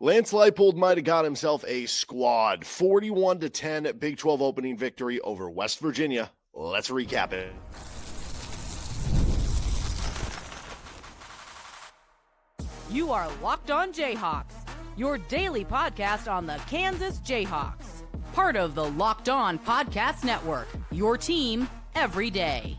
Lance Leipold might have got himself a squad 41-10 Big 12 opening victory over West Virginia. Let's recap it. You are Locked On Jayhawks, your daily podcast on the Kansas Jayhawks. Part of the Locked On Podcast Network, your team every day.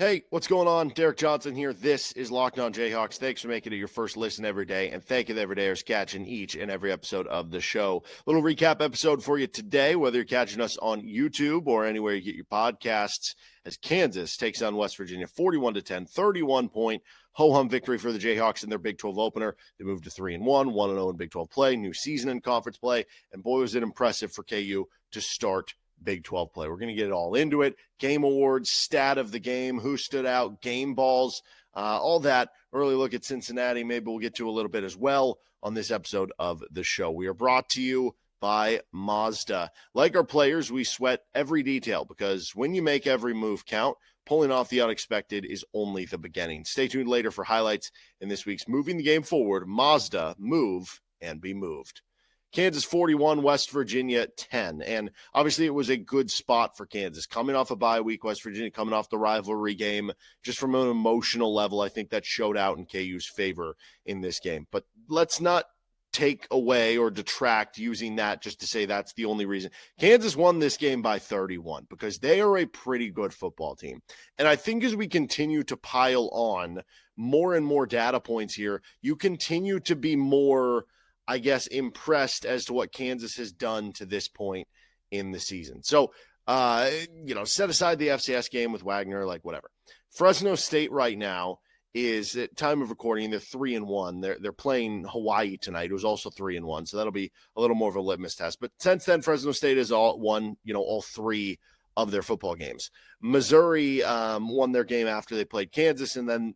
Hey, what's going on? Derek Johnson here. This is Locked On Jayhawks. Thanks for making it your first listen every day, and thank you to everydayers catching each and every episode of the show. Little recap episode for you today, whether you're catching us on YouTube or anywhere you get your podcasts, as Kansas takes on West Virginia 41-10, 31-point ho-hum victory for the Jayhawks in their Big 12 opener. They moved to 3-1, 1-0 in Big 12 play, new season in conference play, and boy, was it impressive for KU to start Big 12 play. We're going to get it all into it. Game awards, stat of the game, who stood out, game balls, all that. Early look at Cincinnati. Maybe we'll get to a little bit as well on this episode of the show. We are brought to you by Mazda. Like our players, we sweat every detail because when you make every move count, pulling off the unexpected is only the beginning. Stay tuned later for highlights in this week's Moving the Game Forward. Mazda, move and be moved. Kansas 41, West Virginia 10. And obviously it was a good spot for Kansas. Coming off a bye week, West Virginia coming off the rivalry game. Just from an emotional level, I think that showed out in KU's favor in this game. But let's not take away or detract using that just to say that's the only reason. Kansas won this game by 31 because they are a pretty good football team. And I think as we continue to pile on more and more data points here, you continue to be more, I guess, impressed as to what Kansas has done to this point in the season. So, set aside the FCS game with Wagner, like whatever. Fresno State right now is, at time of recording, they're 3-1. They're playing Hawaii tonight, who's also 3-1. So that'll be a little more of a litmus test. But since then, Fresno State has won all three of their football games. Missouri won their game after they played Kansas, and then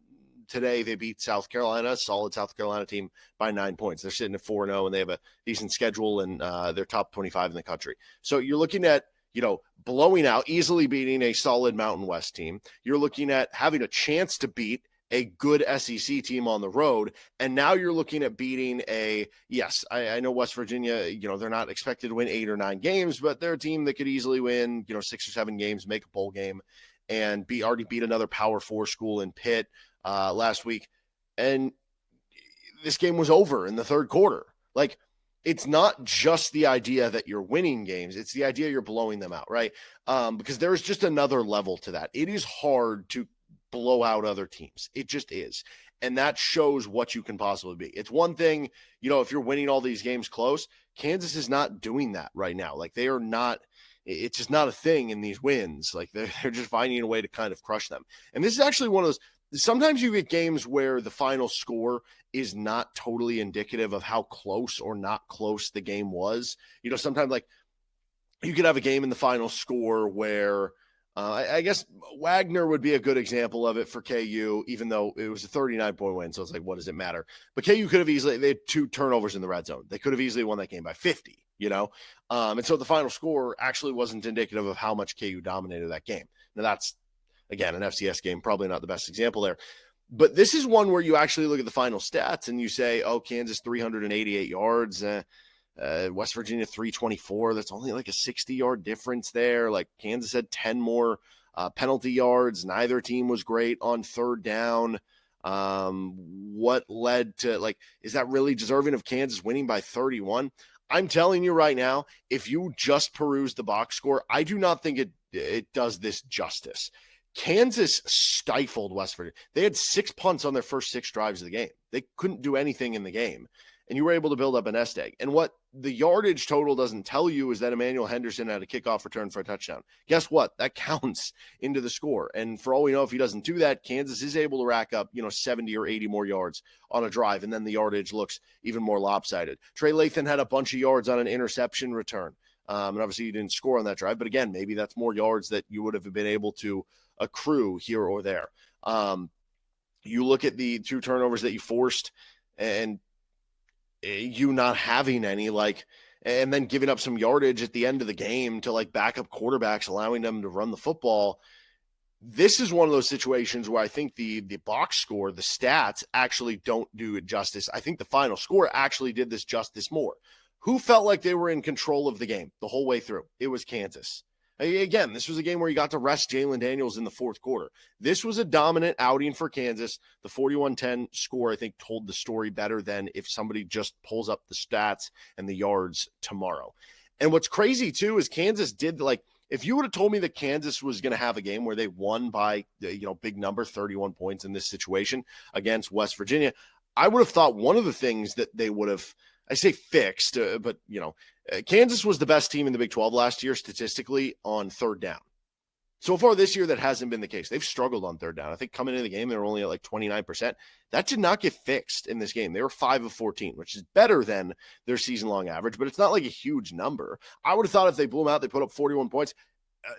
today they beat South Carolina, a solid South Carolina team, by 9 points. They're sitting at 4-0, and they have a decent schedule, and they're top 25 in the country. So you're looking at, blowing out, easily beating a solid Mountain West team. You're looking at having a chance to beat a good SEC team on the road, and now you're looking at beating I know West Virginia, they're not expected to win 8 or 9 games, but they're a team that could easily win, 6 or 7 games, make a bowl game, and already beat another Power 4 school in Pitt last week. And this game was over in the third quarter. Like, it's not just the idea that you're winning games, it's the idea you're blowing them out, right? Because there's just another level to that. It is hard to blow out other teams. It just is. And that shows what you can possibly be. It's one thing, if you're winning all these games close, Kansas is not doing that right now. Like, they are not, it's just not a thing in these wins. Like, they're just finding a way to kind of crush them. And this is actually one of those, sometimes you get games where the final score is not totally indicative of how close or not close the game was. Sometimes, like, you could have a game in the final score where I guess Wagner would be a good example of it for KU, even though it was a 39-point win. So it's like, what does it matter? But KU could have easily, they had 2 turnovers in the red zone. They could have easily won that game by 50, and so the final score actually wasn't indicative of how much KU dominated that game. Now that's, again, an FCS game, probably not the best example there. But this is one where you actually look at the final stats and you say, oh, Kansas 388 yards, West Virginia 324. That's only like a 60-yard difference there. Like, Kansas had 10 more penalty yards. Neither team was great on third down. What led to, is that really deserving of Kansas winning by 31? I'm telling you right now, if you just peruse the box score, I do not think it does this justice. Kansas stifled West Virginia. They had 6 punts on their first 6 drives of the game. They couldn't do anything in the game, and you were able to build up a nest egg. And what the yardage total doesn't tell you is that Emmanuel Henderson had a kickoff return for a touchdown. Guess what? That counts into the score. And for all we know, if he doesn't do that, Kansas is able to rack up, 70 or 80 more yards on a drive, and then the yardage looks even more lopsided. Trey Lathan had a bunch of yards on an interception return. And obviously you didn't score on that drive, but again, maybe that's more yards that you would have been able to accrue here or there. You look at the 2 turnovers that you forced and you not having any, and then giving up some yardage at the end of the game to backup quarterbacks, allowing them to run the football. this is one of those situations where I think the box score, the stats actually don't do it justice. I think the final score actually did this justice more. Who felt like they were in control of the game the whole way through? It was Kansas. Again, this was a game where you got to rest Jalen Daniels in the fourth quarter. This was a dominant outing for Kansas. The 41-10 score, I think, told the story better than if somebody just pulls up the stats and the yards tomorrow. And what's crazy, too, is Kansas did, like, if you would have told me that Kansas was going to have a game where they won by, big number, 31 points in this situation against West Virginia, I would have thought one of the things that they would have, I say fixed, but, Kansas was the best team in the Big 12 last year statistically on third down. So far this year, that hasn't been the case. They've struggled on third down. I think coming into the game, they were only at like 29%. That did not get fixed in this game. They were 5 of 14, which is better than their season-long average, but it's not like a huge number. I would have thought if they blew them out, they put up 41 points,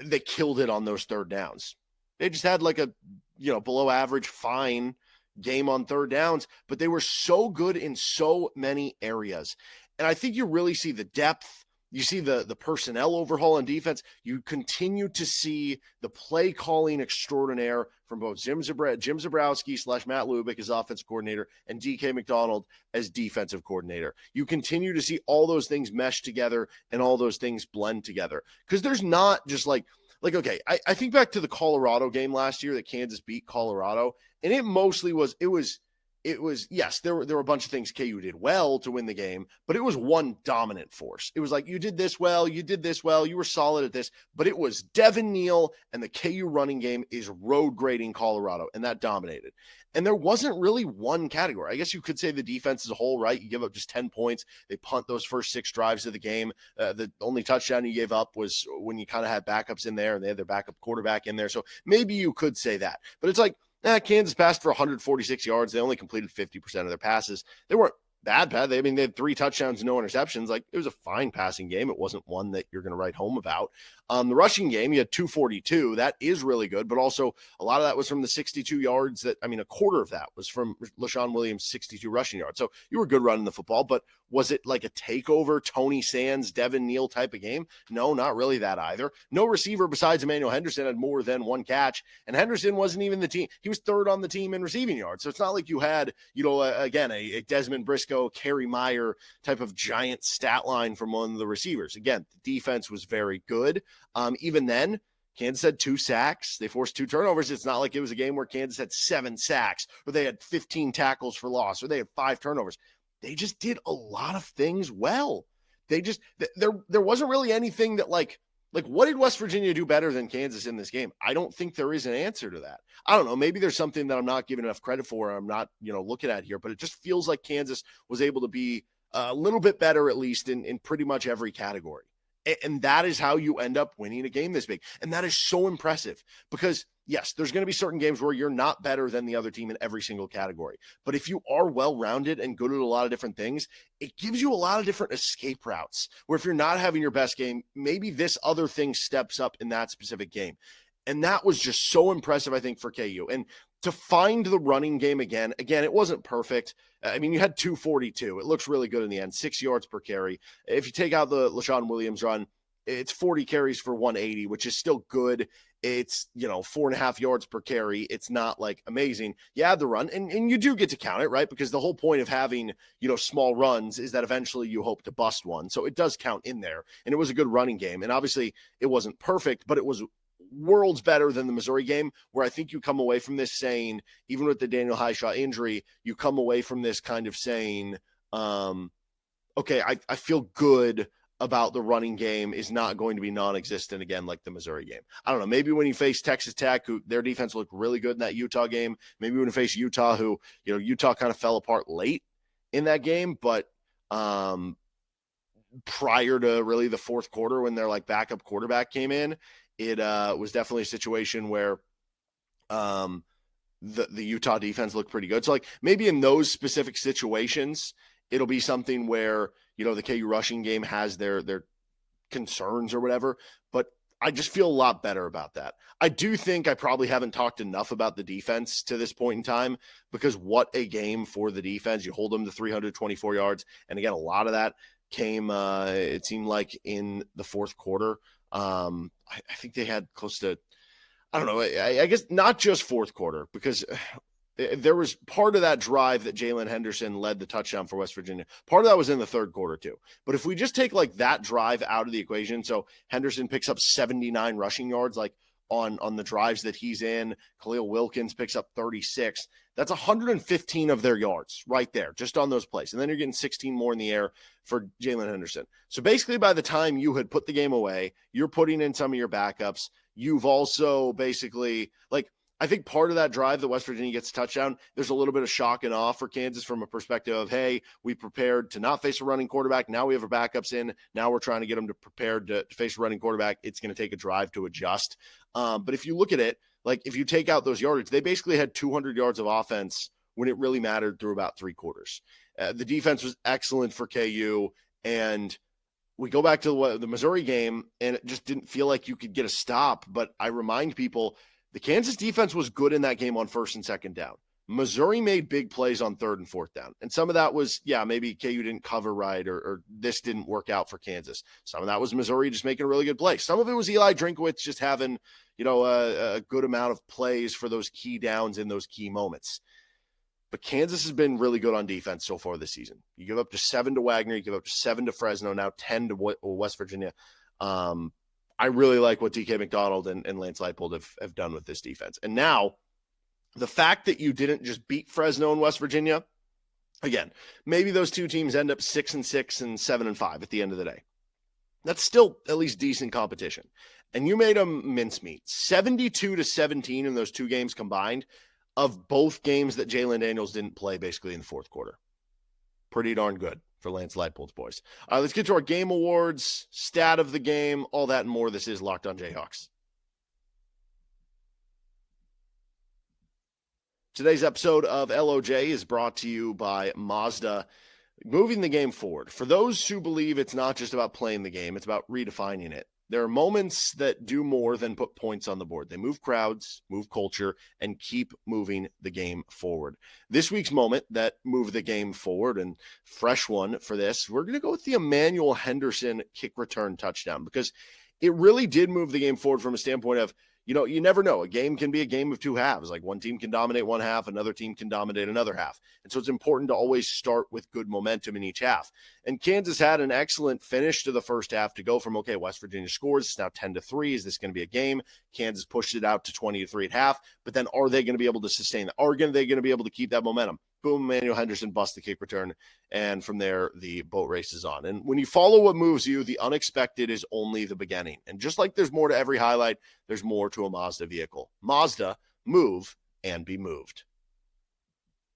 they killed it on those third downs. They just had like a, below average, fine game on third downs, but they were so good in so many areas. And I think you really see the depth. You see the personnel overhaul on defense. You continue to see the play calling extraordinaire from both Jim Zebrowski / Matt Lubick as offensive coordinator and DK McDonald as defensive coordinator. You continue to see all those things mesh together and all those things blend together. Because there's not just okay, I think back to the Colorado game last year that Kansas beat Colorado, and it mostly was, yes, there were a bunch of things KU did well to win the game, but it was one dominant force. It was like, you did this well, you were solid at this, but it was Devin Neal, and the KU running game is road grading Colorado, and that dominated. And there wasn't really one category. I guess you could say the defense as a whole, right? You give up just 10 points. They punt those first 6 drives of the game. The only touchdown you gave up was when you kind of had backups in there, and they had their backup quarterback in there. So maybe you could say that. But it's like, Kansas passed for 146 yards. They only completed 50% of their passes. They weren't bad. They had 3 touchdowns, no interceptions. Like, it was a fine passing game. It wasn't one that you're going to write home about. The rushing game, you had 242. That is really good, but also a lot of that was from the 62 yards a quarter of that was from Leshon Williams' 62 rushing yards. So you were good running the football, but was it like a takeover, Tony Sands, Devin Neal type of game? No, not really that either. No receiver besides Emmanuel Henderson had more than 1 catch, and Henderson wasn't even the team. He was 3rd on the team in receiving yards. So it's not like you had, again, a Desmond Briscoe, Kerry Meyer type of giant stat line from one of the receivers. Again, the defense was very good. Even then, Kansas had 2 sacks. They forced 2 turnovers. It's not like it was a game where Kansas had 7 sacks or they had 15 tackles for loss or they had 5 turnovers. They just did a lot of things well. There wasn't really anything that like what did West Virginia do better than Kansas in this game? I don't think there is an answer to that. I don't know. Maybe there's something that I'm not giving enough credit for. I'm not, looking at here, but it just feels like Kansas was able to be a little bit better, at least in pretty much every category. And that is how you end up winning a game this big. And that is so impressive because, yes, there's going to be certain games where you're not better than the other team in every single category. But if you are well-rounded and good at a lot of different things, it gives you a lot of different escape routes where if you're not having your best game, maybe this other thing steps up in that specific game. And that was just so impressive, I think, for KU. And to find the running game again, it wasn't perfect. You had 242. It looks really good in the end, 6 yards per carry. If you take out the Leshon Williams run, it's 40 carries for 180, which is still good. It's, 4.5 yards per carry. It's not like amazing. You add the run and you do get to count it, right? Because the whole point of having, small runs is that eventually you hope to bust one. So it does count in there. And it was a good running game. And obviously it wasn't perfect, but it was worlds better than the Missouri game, where I think you come away from this saying, even with the Daniel Highshaw injury, you come away from this kind of saying, okay, I feel good about the running game is not going to be non-existent again like the Missouri game. I don't know. Maybe when you face Texas Tech, who their defense looked really good in that Utah game, maybe when you face Utah, who, Utah kind of fell apart late in that game, but prior to really the fourth quarter when their backup quarterback came in, it was definitely a situation where the Utah defense looked pretty good. So maybe in those specific situations, it'll be something where, the KU rushing game has their concerns or whatever, but I just feel a lot better about that. I do think I probably haven't talked enough about the defense to this point in time, because what a game for the defense. You hold them to 324 yards. And again, a lot of that came, it seemed like in the fourth quarter. I think they had close to, I don't know. I guess not just fourth quarter, because there was part of that drive that Emmanuel Henderson led the touchdown for West Virginia. Part of that was in the third quarter too. But if we just take like that drive out of the equation, so Henderson picks up 79 rushing yards, like on the drives that he's in. Khalil Wilkins picks up 36. That's 115 of their yards right there, just on those plays. And then you're getting 16 more in the air for Emmanuel Henderson. So basically, by the time you had put the game away, you're putting in some of your backups. You've also basically, like, I think part of that drive that West Virginia gets a touchdown, there's a little bit of shock and awe for Kansas from a perspective of, hey, we prepared to not face a running quarterback. Now we have our backups in. Now we're trying to get them to prepare to face a running quarterback. It's going to take a drive to adjust. But if you look at it, like if you take out those yardage, they basically had 200 yards of offense when it really mattered through about three quarters. The defense was excellent for KU, and we go back to the Missouri game, and it just didn't feel like you could get a stop. But I remind people, the Kansas defense was good in that game on first and second down. Missouri made big plays on third and fourth down. And some of that was, maybe KU didn't cover right, or this didn't work out for Kansas. Some of that was Missouri just making a really good play. Some of it was Eli Drinkwitz just having, a good amount of plays for those key downs in those key moments. But Kansas has been really good on defense so far this season. You give up to 7 to Wagner, you give up to 7 to Fresno, now 10 to West Virginia. I really like what DK McDonald and Lance Leipold have done with this defense. And now, the fact that you didn't just beat Fresno and West Virginia, again, maybe those two teams end up 6-6 and 7-5 at the end of the day. That's still at least decent competition. And you made them mincemeat. 72-17 in those two games combined of both games that Jalon Daniels didn't play basically in the fourth quarter. Pretty darn good for Lance Leipold's boys. All right, let's get to our game awards, stat of the game, all that and more. This is Locked on Jayhawks. Today's episode of LOJ is brought to you by Mazda, moving the game forward. For those who believe it's not just about playing the game, it's about redefining it. There are moments that do more than put points on the board. They move crowds, move culture, and keep moving the game forward. This week's moment that moved the game forward, and fresh one for this, we're going to go with the Emmanuel Henderson kick return touchdown, because it really did move the game forward from a standpoint of, you never know. A game can be a game of two halves. Like one team can dominate one half, another team can dominate another half. And so it's important to always start with good momentum in each half. And Kansas had an excellent finish to the first half to go from, okay, West Virginia scores. It's now 10-3. Is this going to be a game? Kansas pushed it out to 20-3 at half. But then are they going to be able to sustain that? Are they going to be able to keep that momentum? Boom, Emmanuel Henderson busts the kick return, and from there, the boat races on. And when you follow what moves you, the unexpected is only the beginning. And just like there's more to every highlight, there's more to a Mazda vehicle. Mazda, move and be moved.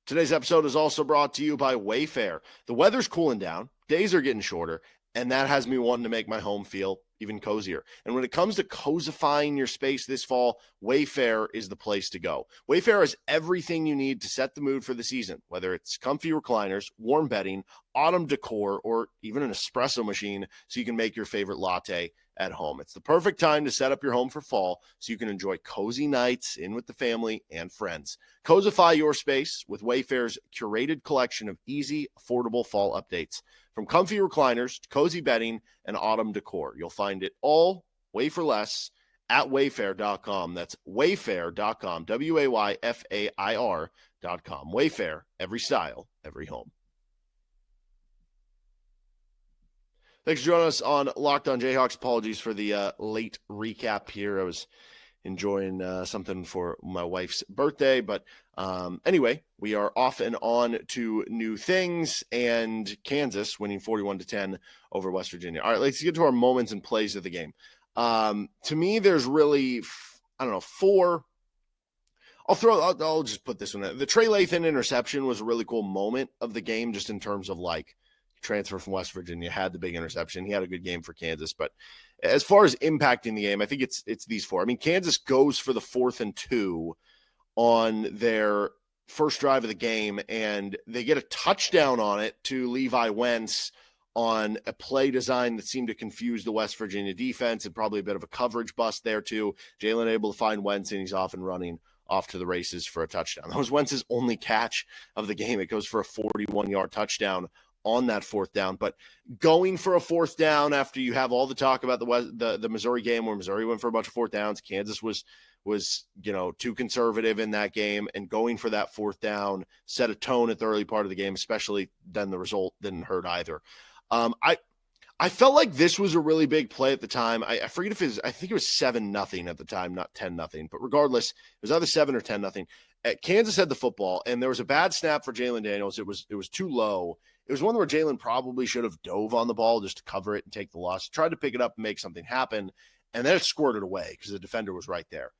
Today's episode is also brought to you by Wayfair. The weather's cooling down, days are getting shorter, and that has me wanting to make my home feel even cozier. And when it comes to cozifying your space this fall, Wayfair is the place to go. Wayfair has everything you need to set the mood for the season, whether it's comfy recliners, warm bedding, autumn decor, or even an espresso machine so you can make your favorite latte at home. It's the perfect time to set up your home for fall so you can enjoy cozy nights in with the family and friends. Cozify your space with Wayfair's curated collection of easy, affordable fall updates. From comfy recliners to cozy bedding and autumn decor, you'll find it all way for less at wayfair.com. That's wayfair.com, Wayfair.com. Wayfair, every style, every home. Thanks for joining us on Locked on Jayhawks. Apologies for the late recap here. I was enjoying something for my wife's birthday. But anyway, we are off and on to new things, and Kansas winning 41-10 over West Virginia. All right, let's get to our moments and plays of the game. To me, there's really, four. I'll just put this one in. The Trey Lathan interception was a really cool moment of the game, just in terms of like, transfer from West Virginia, had the big interception. He had a good game for Kansas. But as far as impacting the game, I think it's these four. I mean, Kansas goes for the 4th and 2 on their first drive of the game, and they get a touchdown on it to Levi Wentz on a play design that seemed to confuse the West Virginia defense, and probably a bit of a coverage bust there too. Jalon able to find Wentz, and he's off and running off to the races for a touchdown. That was Wentz's only catch of the game. It goes for a 41-yard touchdown on that fourth down. But going for a fourth down after you have all the talk about the Missouri game where Missouri went for a bunch of fourth downs, Kansas was too conservative in that game, and going for that fourth down set a tone at the early part of the game, especially then the result didn't hurt either. I felt like this was a really big play at the time. I forget if I think it was 7-0 at the time, not 10-0, but regardless, it was either 7 or 10-0. Kansas had the football, and there was a bad snap for Jalon Daniels. It was too low. It was one where Jalon probably should have dove on the ball just to cover it and take the loss. Tried to pick it up and make something happen, and then it squirted away because the defender was right there.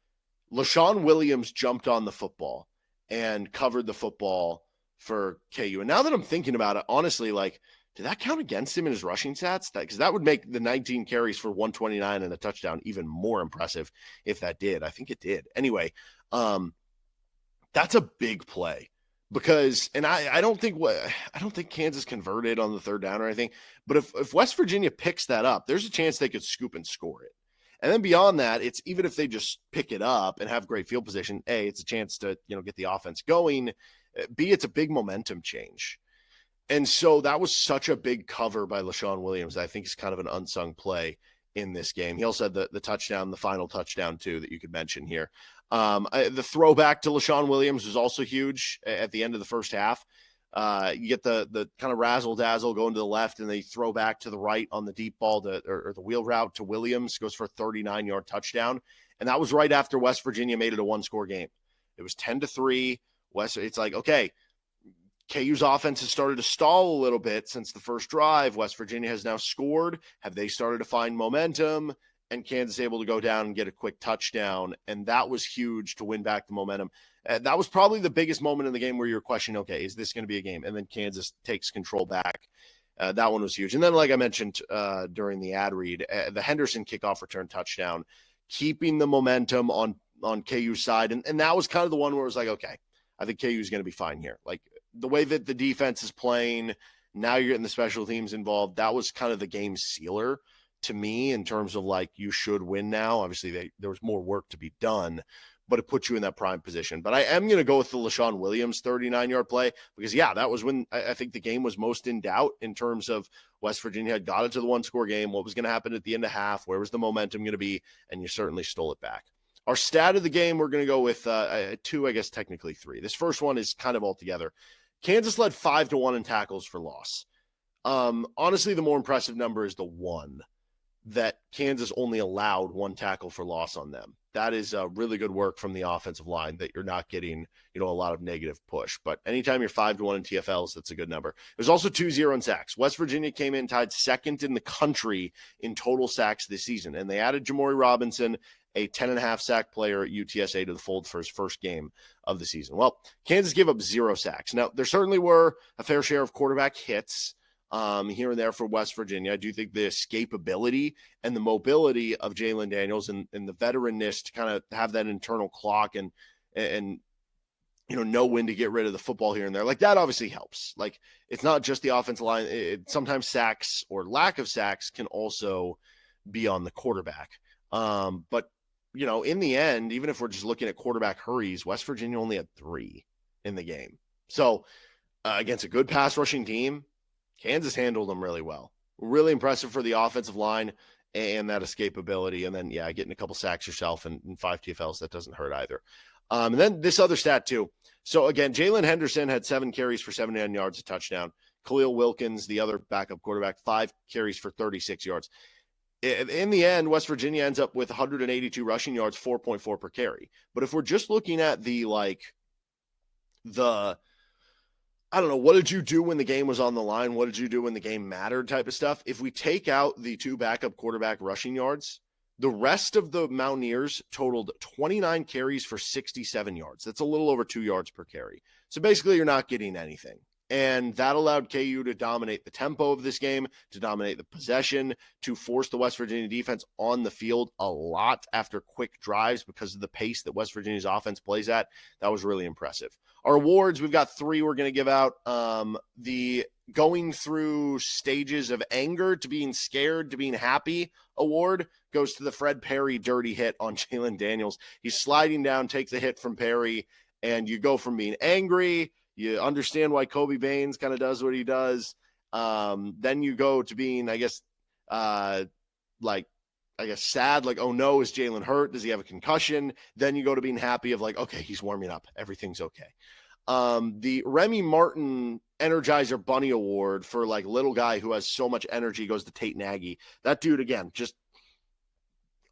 Leshon Williams jumped on the football and covered the football for KU. And now that I'm thinking about it, honestly, like, did that count against him in his rushing stats? Because that would make the 19 carries for 129 and a touchdown even more impressive if that did. I think it did. Anyway, that's a big play because, and I don't think Kansas converted on the third down or anything, but if West Virginia picks that up, there's a chance they could scoop and score it. And then beyond that, it's even if they just pick it up and have great field position, A, it's a chance to, get the offense going. B, it's a big momentum change. And so that was such a big cover by Leshon Williams. I think is kind of an unsung play in this game. He also had the touchdown, the final touchdown too, that you could mention here. The throwback to Leshon Williams was also huge at the end of the first half. You get the kind of razzle dazzle going to the left, and they throw back to the right on the deep ball or the wheel route to Williams, goes for a 39-yard touchdown. And that was right after West Virginia made it a one-score game. It was 10-3. It's like, okay, KU's offense has started to stall a little bit since the first drive. West Virginia has now scored. Have they started to find momentum? And Kansas able to go down and get a quick touchdown. And that was huge to win back the momentum. That was probably the biggest moment in the game where you're questioning, okay, is this going to be a game? And then Kansas takes control back. That one was huge. And then, like I mentioned during the ad read, the Henderson kickoff return touchdown, keeping the momentum on KU's side. And that was kind of the one where it was like, okay, I think KU is going to be fine here. Like the way that the defense is playing, now you're getting the special teams involved. That was kind of the game sealer to me in terms of like, you should win now. Obviously there was more work to be done, but it puts you in that prime position. But I am going to go with the Leshon Williams 39-yard play because, yeah, that was when I think the game was most in doubt in terms of West Virginia had got it to the one-score game, what was going to happen at the end of half, where was the momentum going to be, and you certainly stole it back. Our stat of the game, we're going to go with two, I guess technically three. This first one is kind of all together. Kansas led 5-1 in tackles for loss. Honestly, the more impressive number is the one that Kansas only allowed one tackle for loss on them. That is really good work from the offensive line that you're not getting, a lot of negative push. But anytime you're 5-1 in TFLs, that's a good number. There's also 2-0 in sacks. West Virginia came in tied second in the country in total sacks this season. And they added Jamori Robinson, a 10.5 sack player at UTSA, to the fold for his first game of the season. Well, Kansas gave up 0 sacks. Now, there certainly were a fair share of quarterback hits here and there for West Virginia. I do think the escapability and the mobility of Jalon Daniels and the veteranness to kind of have that internal clock and know when to get rid of the football here and there, like that obviously helps. Like it's not just the offensive line. Sometimes sacks or lack of sacks can also be on the quarterback. But in the end, even if we're just looking at quarterback hurries, West Virginia only had 3 in the game. So against a good pass rushing team, Kansas handled them really well. Really impressive for the offensive line and that escapability. And then, getting a couple sacks yourself and 5 TFLs, that doesn't hurt either. And then this other stat too. So again, Jayhawks Henderson had 7 carries for 79 yards, a touchdown. Khalil Wilkins, the other backup quarterback, 5 carries for 36 yards. In the end, West Virginia ends up with 182 rushing yards, 4.4 per carry. But if we're just looking at I don't know, what did you do when the game was on the line? What did you do when the game mattered type of stuff? If we take out the 2 backup quarterback rushing yards, the rest of the Mountaineers totaled 29 carries for 67 yards. That's a little over 2 yards per carry. So basically you're not getting anything. And that allowed KU to dominate the tempo of this game, to dominate the possession, to force the West Virginia defense on the field a lot after quick drives because of the pace that West Virginia's offense plays at. That was really impressive. Our awards, we've got 3 we're going to give out. The going through stages of anger to being scared to being happy award goes to the Fred Perry dirty hit on Jalon Daniels. He's sliding down, takes a hit from Perry, and you go from being angry, you understand why Kobe Baines kind of does what he does, Then you go to being, sad, like, oh no, is Jalon hurt? Does he have a concussion? Then you go to being happy of like, okay, he's warming up. Everything's okay. The Remy Martin Energizer Bunny Award for like little guy who has so much energy goes to Tate Nagy. That dude, again, just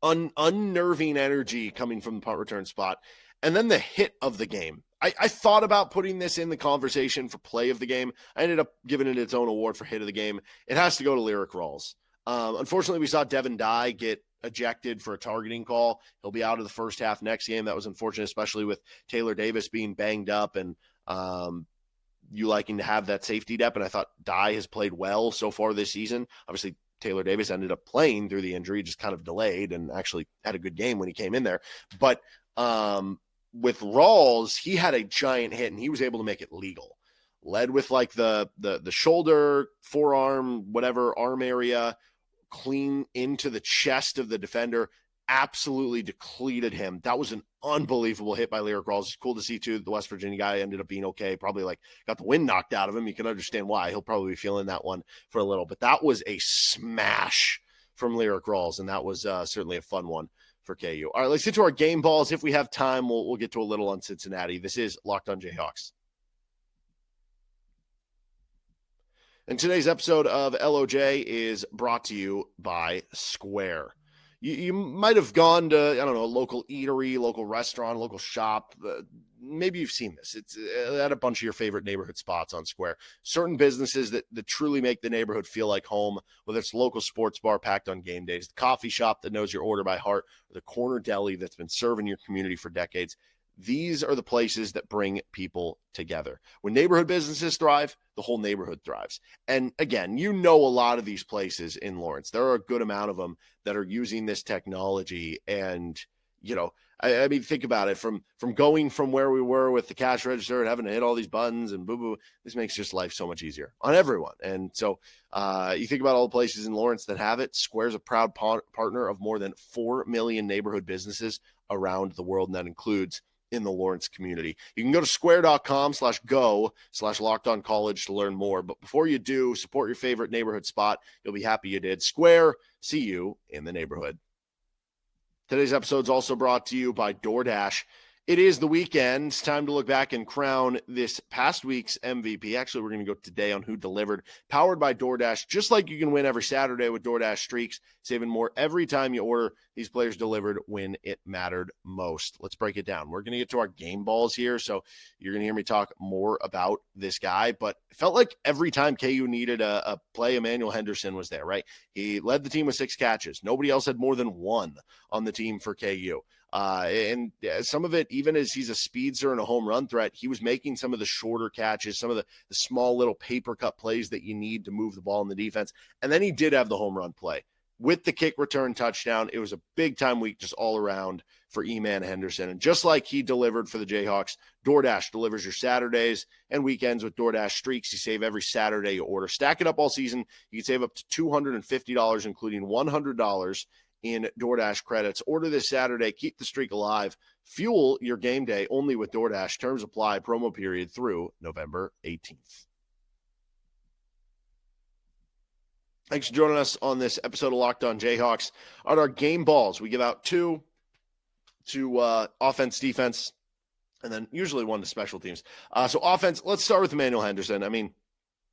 unnerving energy coming from the punt return spot. And then the hit of the game. I thought about putting this in the conversation for play of the game. I ended up giving it its own award for hit of the game. It has to go to Lyric Rawls. Unfortunately, we saw Devin Dye get ejected for a targeting call. He'll be out of the first half next game. That was unfortunate, especially with Taylor Davis being banged up and you liking to have that safety depth. And I thought Dye has played well so far this season. Obviously, Taylor Davis ended up playing through the injury, just kind of delayed, and actually had a good game when he came in there. But with Rawls, he had a giant hit, and he was able to make it legal. Led with like the shoulder, forearm, whatever, arm area, clean into the chest of the defender, absolutely depleted him. That was an unbelievable hit by Lyric Rawls. It's cool to see, too. The West Virginia guy ended up being okay. Probably like got the wind knocked out of him. You can understand why. He'll probably be feeling that one for a little. But that was a smash from Lyric Rawls, and that was certainly a fun one for KU. All right, let's get to our game balls. If we have time, we'll get to a little on Cincinnati. This is Locked on Jayhawks. And today's episode of LOJ is brought to you by Square. You might have gone to, I don't know, a local eatery, local restaurant, local shop. Maybe you've seen this. It's at a bunch of your favorite neighborhood spots on Square. Certain businesses that truly make the neighborhood feel like home, whether it's local sports bar packed on game days, the coffee shop that knows your order by heart, or the corner deli that's been serving your community for decades. These are the places that bring people together. When neighborhood businesses thrive, the whole neighborhood thrives. And again, you know a lot of these places in Lawrence. There are a good amount of them that are using this technology. And, you know, I mean, think about it. From going from where we were with the cash register and having to hit all these buttons and boo-boo, this makes just life so much easier on everyone. And so you think about all the places in Lawrence that have it. Square's a proud partner of more than 4 million neighborhood businesses around the world, and that includes in the Lawrence community. You can go to square.com/go/lockedoncollege to learn more. But before you do, support your favorite neighborhood spot. You'll be happy you did. Square, see you in the neighborhood. Today's episode is also brought to you by DoorDash. It is the weekend. It's time to look back and crown this past week's MVP. Actually, we're going to go today on who delivered. Powered by DoorDash, just like you can win every Saturday with DoorDash Streaks, saving more every time you order. These players delivered when it mattered most. Let's break it down. We're going to get to our game balls here, so you're going to hear me talk more about this guy, but it felt like every time KU needed a play, Emmanuel Henderson was there, right? He led the team with 6 catches. Nobody else had more than 1 on the team for KU. And some of it, even as he's a speedster and a home run threat, he was making some of the shorter catches, some of the small little paper cut plays that you need to move the ball in the defense. And then he did have the home run play with the kick return touchdown. It was a big time week just all around for Emmanuel Henderson. And just like he delivered for the Jayhawks, DoorDash delivers your Saturdays and weekends with DoorDash Streaks. You save every Saturday you order. Stack it up all season. You can save up to $250, including $100 in DoorDash credits. Order this Saturday. Keep the streak alive. Fuel your game day only with DoorDash. Terms apply. Promo period through November 18th. Thanks for joining us on this episode of Locked on Jayhawks. On our game balls, we give out 2 to offense, defense, and then usually 1 to special teams. So offense, let's start with Emmanuel Henderson. I mean,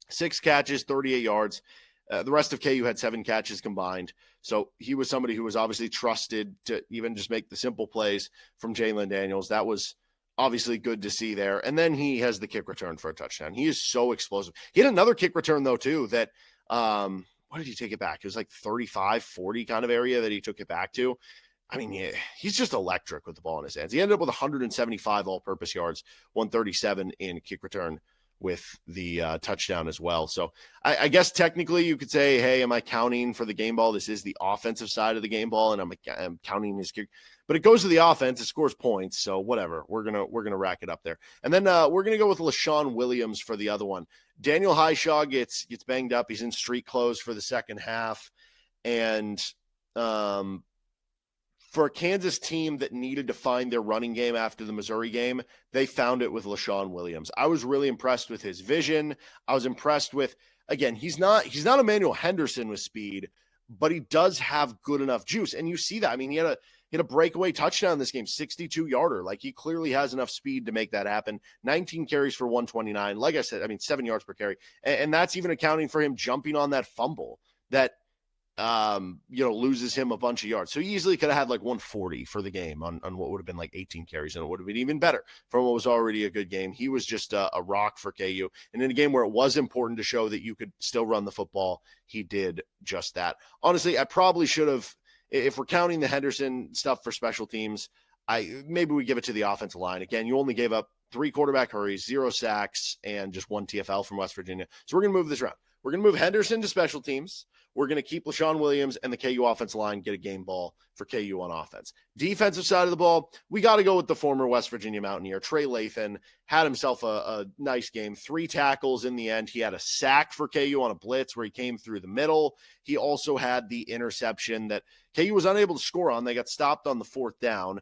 6 catches, 38 yards. The rest of KU had 7 catches combined. So he was somebody who was obviously trusted to even just make the simple plays from Jalon Daniels. That was obviously good to see there. And then he has the kick return for a touchdown. He is so explosive. He had another kick return, though, too, that what did he take it back? It was like 35, 40 kind of area that he took it back to. I mean, yeah, he's just electric with the ball in his hands. He ended up with 175 all-purpose yards, 137 in kick return with the touchdown as well. So I guess technically you could say, hey, am I counting for the game ball? This is the offensive side of the game ball, and I'm counting his kick. But it goes to the offense. It scores points. So whatever. We're gonna rack it up there. And then we're gonna go with Leshon Williams for the other one. Daniel Highshaw gets banged up. He's in street clothes for the second half, and for a Kansas team that needed to find their running game after the Missouri game, they found it with Leshon Williams. I was really impressed with his vision. I was impressed with, again, he's not Emmanuel Henderson with speed, but he does have good enough juice. And you see that. I mean, he had a breakaway touchdown in this game, 62-yarder. Like, he clearly has enough speed to make that happen. 19 carries for 129. Like I said, I mean, 7 yards per carry. And that's even accounting for him jumping on that fumble that loses him a bunch of yards. So he easily could have had like 140 for the game on what would have been like 18 carries, and it would have been even better from what was already a good game. He was just a rock for KU. And in a game where it was important to show that you could still run the football, he did just that. Honestly, I probably should have, if we're counting the Henderson stuff for special teams, maybe we give it to the offensive line. Again, you only gave up 3 quarterback hurries, 0 sacks, and just 1 TFL from West Virginia. So we're going to move this around. We're going to move Henderson to special teams. We're going to keep Leshon Williams and the KU offensive line get a game ball for KU on offense. Defensive side of the ball, we got to go with the former West Virginia Mountaineer. Trey Lathan had himself a nice game. 3 tackles in the end. He had a sack for KU on a blitz where he came through the middle. He also had the interception that KU was unable to score on. They got stopped on the 4th down.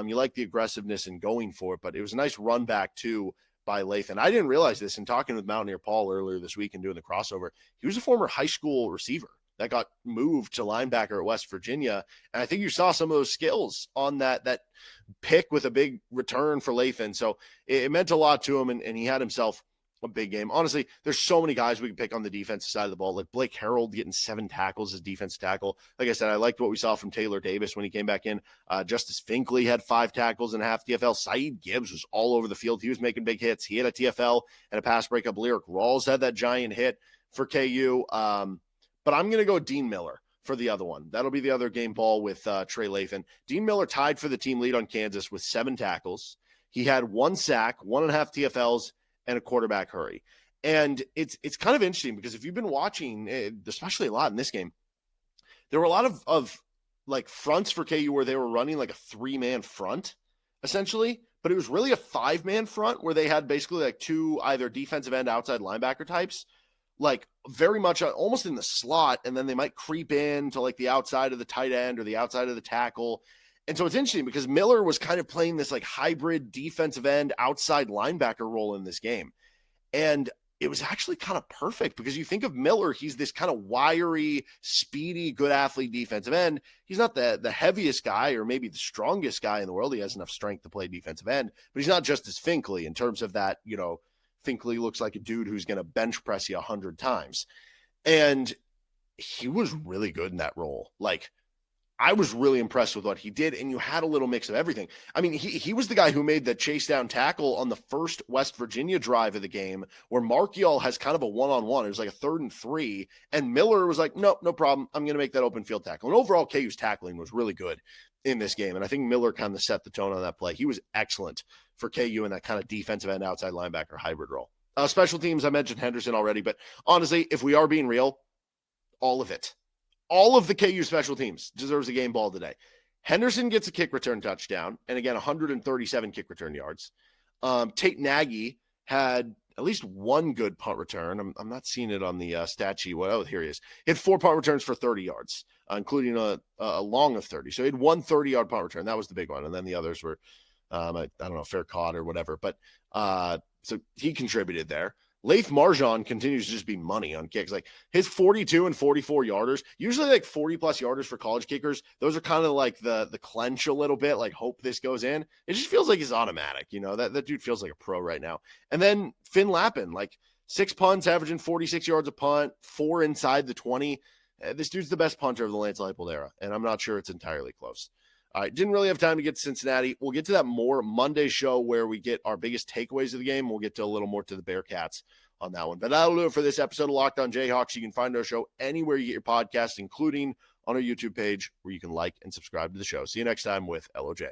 You like the aggressiveness in going for it, but it was a nice run back too by Lathan. I didn't realize this in talking with Mountaineer Paul earlier this week and doing the crossover. He was a former high school receiver that got moved to linebacker at West Virginia. And I think you saw some of those skills on that pick with a big return for Lathan. So it meant a lot to him, and he had himself a big game. Honestly, there's so many guys we can pick on the defensive side of the ball, like Blake Harrell getting 7 tackles as defensive tackle. Like I said, I liked what we saw from Taylor Davis when he came back in. Justice Finkley had 5 tackles and a half TFL. Saeed Gibbs was all over the field. He was making big hits. He had a TFL and a pass breakup. Lyric Rawls had that giant hit for KU. But I'm going to go Dean Miller for the other one. That'll be the other game ball with Trey Lathan. Dean Miller tied for the team lead on Kansas with 7 tackles. He had 1 sack, 1.5 TFLs, and a quarterback hurry. And it's kind of interesting because if you've been watching, especially a lot in this game, there were a lot of like fronts for KU where they were running like a 3-man front, essentially. But it was really a 5-man front where they had basically like 2 either defensive end, outside linebacker types, like very much almost in the slot, and then they might creep in to like the outside of the tight end or the outside of the tackle. And so it's interesting because Miller was kind of playing this like hybrid defensive end outside linebacker role in this game. And it was actually kind of perfect because you think of Miller, he's this kind of wiry, speedy, good athlete defensive end. He's not the heaviest guy or maybe the strongest guy in the world. He has enough strength to play defensive end, but he's not just as Finkley in terms of that, Finkley looks like a dude who's going to bench press you 100 times. And he was really good in that role. Like, I was really impressed with what he did, and you had a little mix of everything. I mean, he was the guy who made the chase down tackle on the first West Virginia drive of the game where Markial has kind of a one-on-one. It was like a 3rd and 3, and Miller was like, no problem. I'm going to make that open field tackle. And overall, KU's tackling was really good in this game, and I think Miller kind of set the tone on that play. He was excellent for KU in that kind of defensive end outside linebacker hybrid role. Special teams, I mentioned Henderson already, but honestly, if we are being real, all of it. All of the KU special teams deserves a game ball today. Henderson gets a kick return touchdown, and again, 137 kick return yards. Tate Nagy had at least 1 good punt return. I'm not seeing it on the stat sheet. Oh, here he is. He had 4 punt returns for 30 yards, including a long of 30. So he had 1 30-yard punt return. That was the big one, and then the others were, I don't know, fair caught or whatever. But so he contributed there. Leif Marjan continues to just be money on kicks. Like his 42 and 44 yarders, usually like 40 plus yarders for college kickers. Those are kind of like the clench a little bit, like hope this goes in. It just feels like he's automatic. That dude feels like a pro right now. And then Finn Lappin, like 6 punts, averaging 46 yards a punt, 4 inside the 20. This dude's the best punter of the Lance Leipold era, and I'm not sure it's entirely close. All right, didn't really have time to get to Cincinnati. We'll get to that more Monday show where we get our biggest takeaways of the game. We'll get to a little more to the Bearcats on that one. But that'll do it for this episode of Locked On Jayhawks. You can find our show anywhere you get your podcast, including on our YouTube page where you can like and subscribe to the show. See you next time with LOJ.